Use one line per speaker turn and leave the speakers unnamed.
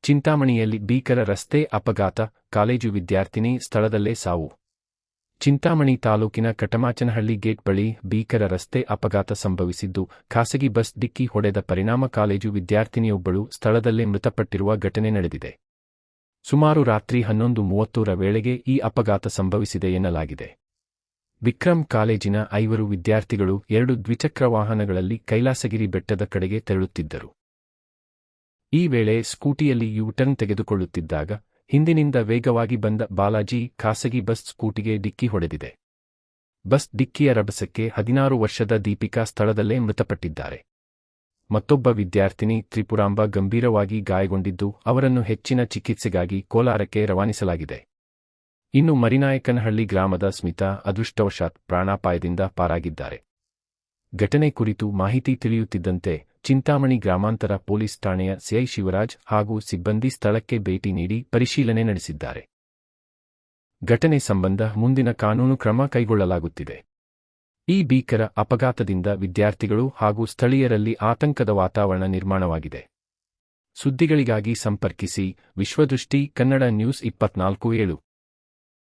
ಚಿಂತಾಮಣಿಯಲ್ಲಿ ಭೀಕರ ರಸ್ತೆ ಅಪಘಾತ, ಕಾಲೇಜು ವಿದ್ಯಾರ್ಥಿನಿ ಸ್ಥಳದಲ್ಲೇ ಸಾವು. ಚಿಂತಾಮಣಿ ತಾಲೂಕಿನ ಕಟಮಾಚನಹಳ್ಳಿ ಗೇಟ್ ಬಳಿ ಭೀಕರ ರಸ್ತೆ ಅಪಘಾತ ಸಂಭವಿಸಿದ್ದು, ಖಾಸಗಿ ಬಸ್ ಡಿಕ್ಕಿ ಹೊಡೆದ ಪರಿಣಾಮ ಕಾಲೇಜು ವಿದ್ಯಾರ್ಥಿನಿಯೊಬ್ಬಳು ಸ್ಥಳದಲ್ಲೇ ಮೃತಪಟ್ಟಿರುವ ಘಟನೆ ನಡೆದಿದೆ. ಸುಮಾರು ರಾತ್ರಿ 11:30ರ ವೇಳೆಗೆ ಈ ಅಪಘಾತ ಸಂಭವಿಸಿದೆ ಎನ್ನಲಾಗಿದೆ. ವಿಕ್ರಮ್ ಕಾಲೇಜಿನ 5 ವಿದ್ಯಾರ್ಥಿಗಳು 2 ದ್ವಿಚಕ್ರ ವಾಹನಗಳಲ್ಲಿ ಕೈಲಾಸಗಿರಿ ಬೆಟ್ಟದ ಕಡೆಗೆ ತೆರಳುತ್ತಿದ್ದರು. ಈ ವೇಳೆ ಸ್ಕೂಟಿಯಲ್ಲಿ ಯು-ಟರ್ನ್ ತೆಗೆದುಕೊಳ್ಳುತ್ತಿದ್ದಾಗ ಹಿಂದಿನಿಂದ ವೇಗವಾಗಿ ಬಂದ ಬಾಲಾಜಿ ಖಾಸಗಿ ಬಸ್ ಸ್ಕೂಟಿಗೆ ಡಿಕ್ಕಿ ಹೊಡೆದಿದೆ. ಬಸ್ ಡಿಕ್ಕಿಯ ರಭಸಕ್ಕೆ 16 ವರ್ಷದ ದೀಪಿಕಾ ಸ್ಥಳದಲ್ಲೇ ಮೃತಪಟ್ಟಿದ್ದಾರೆ. ಮತ್ತೊಬ್ಬ ವಿದ್ಯಾರ್ಥಿನಿ ತ್ರಿಪುರಾಂಬ ಗಂಭೀರವಾಗಿ ಗಾಯಗೊಂಡಿದ್ದು, ಅವರನ್ನು ಹೆಚ್ಚಿನ ಚಿಕಿತ್ಸೆಗಾಗಿ ಕೋಲಾರಕ್ಕೆ ರವಾನಿಸಲಾಗಿದೆ. ಇನ್ನು ಮರಿನಾಯಕನಹಳ್ಳಿ ಗ್ರಾಮದ ಸ್ಮಿತಾ ಅದೃಷ್ಟವಶಾತ್ ಪ್ರಾಣಾಪಾಯದಿಂದ ಪಾರಾಗಿದ್ದಾರೆ. ಘಟನೆ ಕುರಿತು ಮಾಹಿತಿ ತಿಳಿಯುತ್ತಿದ್ದಂತೆ ಚಿಂತಾಮಣಿ ಗ್ರಾಮಾಂತರ ಪೊಲೀಸ್ ಠಾಣೆಯ ಸಿಐ ಶಿವರಾಜ್ ಹಾಗೂ ಸಿಬ್ಬಂದಿ ಸ್ಥಳಕ್ಕೆ ಭೇಟಿ ನೀಡಿ ಪರಿಶೀಲನೆ ನಡೆಸಿದ್ದಾರೆ. ಘಟನೆ ಸಂಬಂಧ ಮುಂದಿನ ಕಾನೂನು ಕ್ರಮ ಕೈಗೊಳ್ಳಲಾಗುತ್ತಿದೆ. ಈ ಭೀಕರ ಅಪಘಾತದಿಂದ ವಿದ್ಯಾರ್ಥಿಗಳು ಹಾಗೂ ಸ್ಥಳೀಯರಲ್ಲಿ ಆತಂಕದ ವಾತಾವರಣ ನಿರ್ಮಾಣವಾಗಿದೆ. ಸುದ್ದಿಗಳಿಗಾಗಿ ಸಂಪರ್ಕಿಸಿ ವಿಶ್ವದೃಷ್ಟಿ ಕನ್ನಡ ನ್ಯೂಸ್ 24/7.